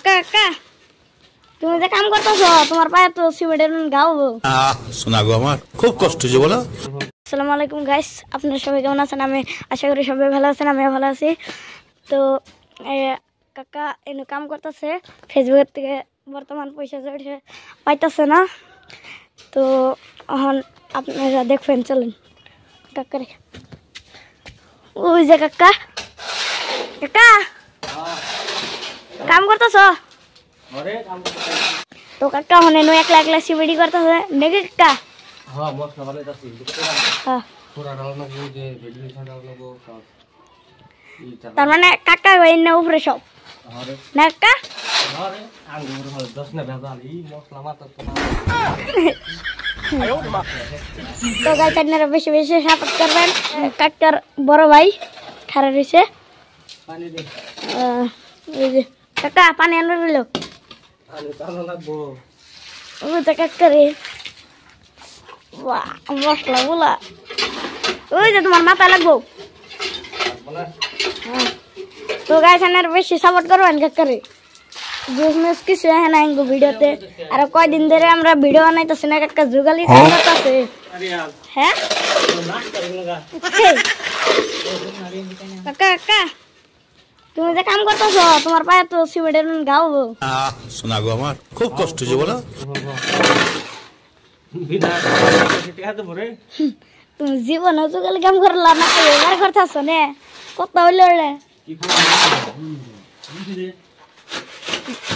কাকা তুমি যে কাম করতেছ তোমার পায়ে তো সিমেন্টের গাও শোনা গো আমার খুব কষ্ট হচ্ছে বলো। আসসালামু আলাইকুম গাইস, আপনারা সবাই কেমন আছেন? আমি আশা করি সবাই ভালো আছেন, আমিও ভালো আছি। তো কাকা এনে কাম করতেছে, ফেসবুকের থেকে বর্তমান পয়সা জড়িয়ে পাইতেছে না। তো এখন আপনারা দেখবেন, চলেন কাকারে। ওই যে কাকা, কাকা কাম করতেছ? তো কাকা এখন এনে একলা একলা সিমেন্ট করতেছে নাকি কাকা? হ্যাঁ মশলা বানাইতাছি। হ্যাঁ, পুরা রান্না করে যে ভিডিও ছাড়া লাগবো সব। তার মানে কাকা ভাই না উপরে সব আরে না কাকা? আরে আঙ্গুর হল 10 না ভেজাল এই মশলা মাত্র তো। তো গাইস আপনারা বেশি বেশি সাপোর্ট করবেন। কাকার বড় ভাই খারাপ হয়েছে। পানি দে। এই যে কাকা পানি আনবে বললো, আলু টানো লাগবো। ওই যে কাকারে মশলা গুলা ওই যে তোমার মাথায় লাগবো। তো গাইস আপনারা বেশি সাপোর্ট করবেন কাকারে। বিজনেস কিছু হয় না ভিডিওতে। আর কয়দিন ধরে আমরা ভিডিও বানাইতেছি না কাকা, যুগালি করতেছে। হ্যাঁ কাকা, কাকা তুমি যে কাম করতেছ তোমার পায়ে তো সিমেন্টের গাও শোনা গো আমার খুব কষ্ট হচ্ছে বলো। তুমি জীবনে যুগালি কাম করলা না, এবার করতেছ না কত হইল রে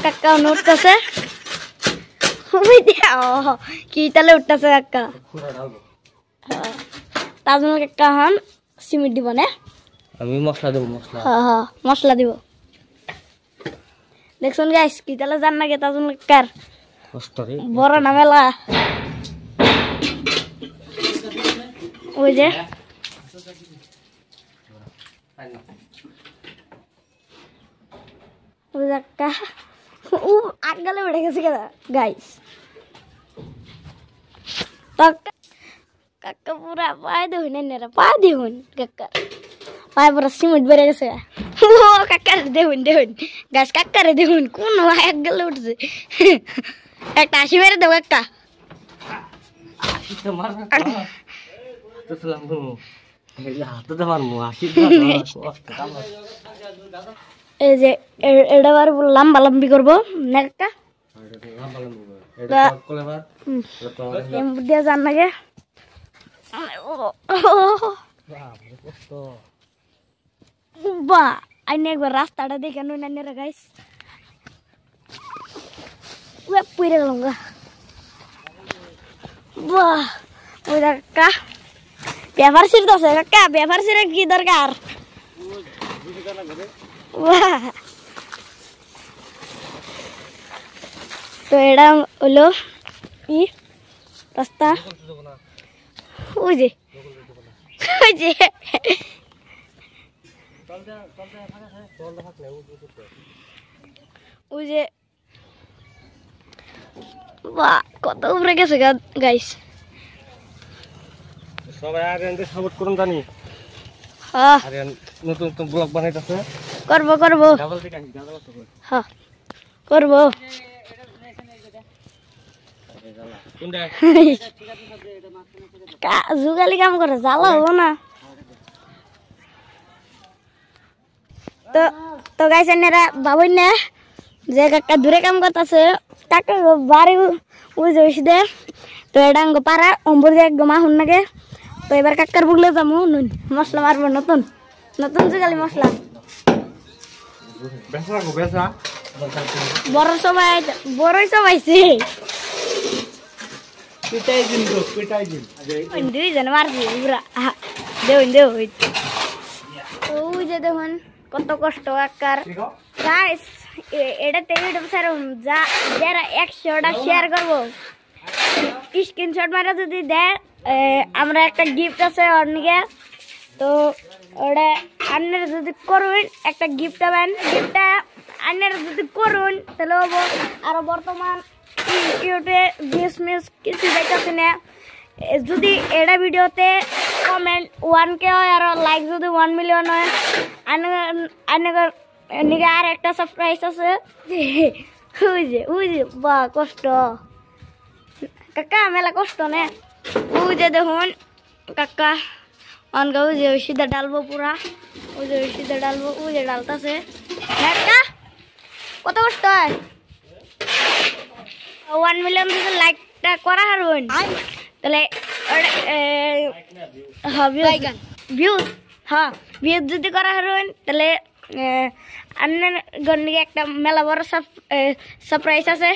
কাকা? উঠতেছে কি তাহলে উঠতেছে কাকা? তার জন্য কাকা হন সিমেন্ট দিব না? আমি মশলা দেব। মশলা হ্যাঁ মশলা দিব। দেখুন গাইস কি তাহলে জান না গে তার জন্য কাকার কষ্ট রে বড় না মেলা। ওই যে ওই কাকা ও আগালে বেড়ে গেছে কেদা গাইস। তো কাকা পুরা পায়ে দেখুন, এনারা পায়ে দেখুন কাকা পায়ে পুরা সিমেন্ট বেড়ে গেছে। ও কাকার দেখুন দেখুন গাছ, কাকারে দেখুন কোন এক গেলে উঠছে। একটা হাসি মেরে দেবো কাকা। এই যে এটা বার লম্বা লম্বি করবো না কাকা? দিয়ে যান নাকি বা আইনে একবার রাস্তাটা দেখে নুন রে গাইস। পুড়ে গেলাম গা। বাহ ওই কাকা ব্যবহার ছিড়তেছে কাকা, ব্যবহার ছিড়ে কি দরকার? তো এটা হলো ই রাস্তা। ওই যে ওই যে ওই যে বাহ কত উপরে গেছে গাইস। সবাই আরে সাপোর্ট করুন জানি। হ্যাঁ আরে নতুন নতুন ব্লগ বানাইতাছে। করবো করবো। হ্যাঁ করবো। যুগালি কাম করে জ্বালা হবো না। তো তো গাইস এনারা ভাবুন না যে কাকা দূরে কাম করতেছে, কাকা বাড়ি বুঝে বেশি দে। তো এটা আঙ্গ পাড়া অম্বর দিয়ে গমা শুন নাকি। তো এবার কাকার বুগলে যাবো নুন মশলা মারবো, নতুন নতুন যুগালি মশলা। বড় সবাই বড়ই সবাইছে দুইজন মারছি পুরা দেউন দেউ। ওই যে দেখুন কত কষ্ট কাকার গাইস। এটাতে ইউটিউব ছাড়ুন, যা যারা 100টা শেয়ার করবো স্ক্রিনশট মারা যদি দেয় আমরা একটা গিফট আছে অনেকে। তো ওটা আন্নারা যদি করুন একটা গিফট পাবেন। গিফটটা আন্নারা যদি করুন তাহলে হবো। আর বর্তমান ইউটিউবে ভিউজ মিউজ কিছু দেখাচ্ছে না। যদি এটা ভিডিওতে কমেন্ট 1K হয় আর লাইক যদি 1 মিলিয়ন হয়, আন্নার এদিকে আর একটা সারপ্রাইজ আছে ওই যে বা কষ্ট কাকা মেলা কষ্ট নে ওই যে দেখুন কাকা অনগা ওই যে সিধা ডালবো পুরা ওই যে সিধা ডালবো ওই যে ডালতাছে কাকা কত কষ্ট হয় 1 মিলিয়ন যদি লাইকটা করা হারবেন তাহলে ভিউজ হ্যাঁ ভিউজ যদি করা হারবেন তাহলে আপনার গন্ডিকে একটা মেলা বড় সারপ্রাইজ আছে